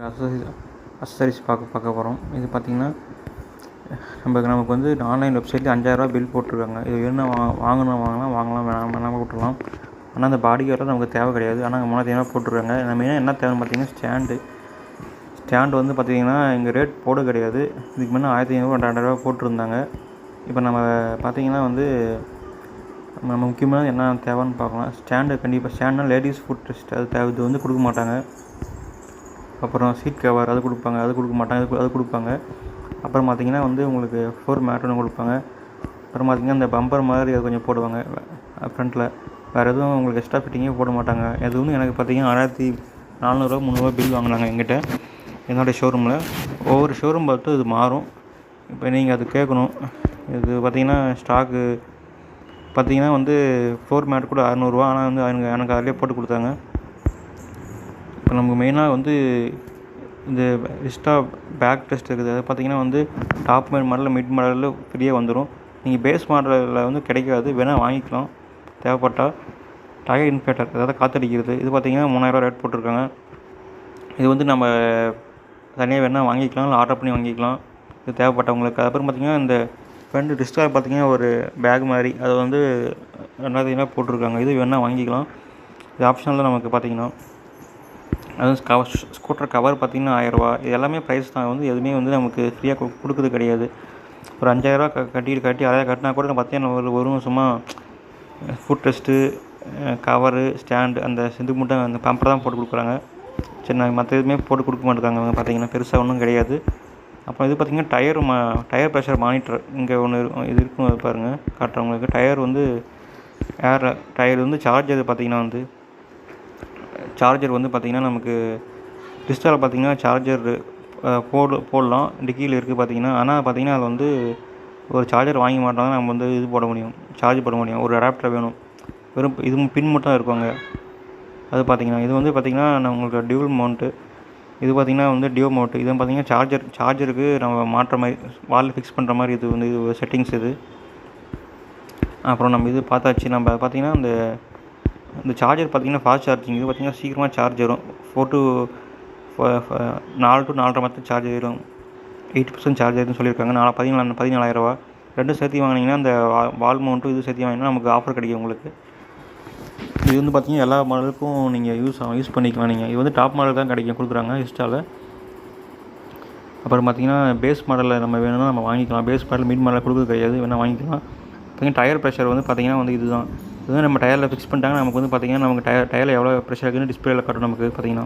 அசசரிஸ் அசசரிஸ் பார்க்க போகிறோம். இது பார்த்திங்கன்னா நமக்கு வந்து ஆன்லைன் வெப்சைட்லேயே 5000 பில் போட்டிருக்காங்க. இது வேணும்னா வாங்கலாம் வேணாமல் விட்டுறலாம். ஆனால் அந்த பாடி கார்டெலாம் நமக்கு தேவை கிடையாது. ஆனால் 3500 போட்டிருக்காங்க. மெயினாக என்ன தேவைன்னு பார்த்தீங்கன்னா ஸ்டாண்டு வந்து பார்த்திங்கன்னா இங்கே ரேட் போட கிடையாது. இதுக்கு முன்னே 1500 2000 போட்டிருந்தாங்க. இப்போ நம்ம பார்த்திங்கன்னா வந்து நம்ம முக்கியமாக என்ன தேவைன்னு பார்க்கலாம். ஸ்டாண்டுனா லேடிஸ் ஃபுட் ரெஸ்ட் அது தேவை. இது வந்து கொடுக்க மாட்டாங்க. அப்புறம் சீட் கவர் அது கொடுப்பாங்க, அது கொடுக்க மாட்டாங்க, அது கொடுப்பாங்க. அப்புறம் பார்த்திங்கன்னா வந்து உங்களுக்கு ஃப்ளோர் மேட் ஒன்று கொடுப்பாங்க. அப்புறம் பார்த்திங்கன்னா இந்த பம்பர் மாதிரி அது கொஞ்சம் போடுவாங்க ஃப்ரண்ட்டில். வேறு எதுவும் உங்களுக்கு எக்ஸ்ட்ரா ஃபிட்டிங்கே போட மாட்டாங்க. இது வந்து எனக்கு பார்த்திங்கன்னா 1400 300 பில் வாங்கினாங்க என்கிட்ட என்னோடய ஷோரூமில். ஒவ்வொரு ஷோரூம் பார்த்து இது மாறும். இப்போ நீங்கள் அது கேட்கணும். இது பார்த்திங்கன்னா ஸ்டாக்கு பார்த்திங்கன்னா வந்து ஃப்ளோர் மேட் கூட 600 ஆனால் வந்து எனக்கு அதிலே போட்டு கொடுத்தாங்க. இப்போ நமக்கு மெயினாக வந்து இந்த எக்ஸ்ட்ரா பேக் டெஸ்ட் இருக்குது. அது பார்த்திங்கன்னா வந்து டாப் மாடலில் மிட் மாடலில் ஃப்ரீயாக வந்துடும். நீங்கள் பேஸ் மாடலில் வந்து கிடைக்காது, வேணால் வாங்கிக்கலாம் தேவைப்பட்டால். டயர் இன்ஃப்ளேட்டர் அதாவது காற்றடிக்கிறது இது பார்த்திங்கன்னா 3000 ரேட் போட்டிருக்காங்க. இது வந்து நம்ம தனியாக வேணால் வாங்கிக்கலாம், இல்லை ஆர்டர் பண்ணி வாங்கிக்கலாம் இது தேவைப்பட்டவங்களுக்கு. அதுக்கப்புறம் பார்த்திங்கன்னா இந்த ஃப்ரண்ட் டிஸ்டார் பார்த்திங்கன்னா ஒரு பேக் மாதிரி அது வந்து 2000 போட்டிருக்காங்க. இது வேணால் வாங்கிக்கலாம். இது ஆப்ஷனல் நமக்கு பார்த்திங்கன்னா. அதுவும் ஸ்கூட்டர் கவர் பார்த்திங்கன்னா 1000 இது எல்லாமே ப்ரைஸ் தான். வந்து எதுவுமே வந்து நமக்கு ஃப்ரீயாக கொடுக்குறது கிடையாது. ஒரு 5000 கட்டி 1000 கட்டினா கூட பார்த்திங்கன்னா ஒரு சும்மா ஃபுட் ரெஸ்ட்டு கவரு ஸ்டாண்டு அந்த இதுக்கு மட்டும் அந்த பம்பர் தான் போட்டு கொடுக்குறாங்க. சரி மற்ற எதுவுமே போட்டு கொடுக்க மாட்டேங்காங்க பார்த்திங்கன்னா. பெருசாக ஒன்றும் கிடையாது. அப்புறம் இது பார்த்திங்கன்னா டயர் ப்ரெஷர் மானிட்டர் இங்கே ஒன்று இது இருக்கும் பாருங்கள் காட்டுறவங்களுக்கு. டயர் வந்து டயர் வந்து சார்ஜர் பார்த்திங்கன்னா வந்து சார்ஜர் வந்து பார்த்திங்கன்னா நமக்கு டிஸ்டால் பார்த்திங்கன்னா சார்ஜர் போடலாம் டிக்கியில் இருக்குது பார்த்திங்கன்னா. ஆனால் பார்த்திங்கன்னா அது வந்து ஒரு சார்ஜர் வாங்கி மாட்டாங்க. நம்ம வந்து இது போட முடியும், சார்ஜ் போட முடியும். ஒரு அடாப்டர் வேணும். வெறும் இது பின் மட்டும் இருக்குவாங்க. அது பார்த்திங்கன்னா இது வந்து பார்த்திங்கன்னா நம்மளுக்கு டியூவல் மவுண்ட்டு. இது பார்த்திங்கன்னா வந்து டியோ மவுண்ட்டு. இது பார்த்திங்கன்னா சார்ஜருக்கு நம்ம மாட்டுற மாதிரி வாலில் ஃபிக்ஸ் பண்ணுற மாதிரி இது வந்து இது செட்டிங்ஸ் இது. அப்புறம் நம்ம இது பார்த்தாச்சு. நம்ம பார்த்திங்கன்னா இந்த சார்ஜர் பார்த்திங்கன்னா ஃபாஸ்ட் சார்ஜிங். இது பார்த்திங்கன்னா சீக்கிரமாக சார்ஜ் வரும். 4 to 4.5 மணி சார்ஜ் ஆயிடும். 80% சார்ஜ் ஆயிருன்னு சொல்லியிருக்காங்க. 14000 ரெண்டும் சேர்த்து வாங்கினீங்கன்னா இந்த வால் மவுண்ட்டும் இது சேர்த்து வாங்கினா நமக்கு ஆஃபர் கிடைக்கும் உங்களுக்கு. இது வந்து பார்த்திங்கன்னா எல்லா மாடலுக்கும் நீங்கள் யூஸ் பண்ணிக்கலாம். நீங்கள் இது வந்து டாப் மாடல் தான் கொடுக்குறாங்க இன்ஸ்டாவில். அப்புறம் பார்த்திங்கன்னா பேஸ் மாடலில் நம்ம வேணும்னா நம்ம வாங்கிக்கலாம். பேஸ் மாடல் மிட் மாடலில் கொடுக்குறது கிடையாது, வேணால் வாங்கிக்கலாம். பார்த்திங்கன்னா டயர் ப்ரெஷர் வந்து பார்த்திங்கன்னா வந்து இதுதான் நம்ம டயரில் ஃபிக்ஸ் பண்ணிட்டாங்கன்னா நமக்கு வந்து பார்த்திங்கன்னா நமக்கு டயரில் எவ்வளோ ப்ரெஷர் இருக்குன்னு டிஸ்பிளேயில் காட்டும் நமக்கு பார்த்திங்கன்னா.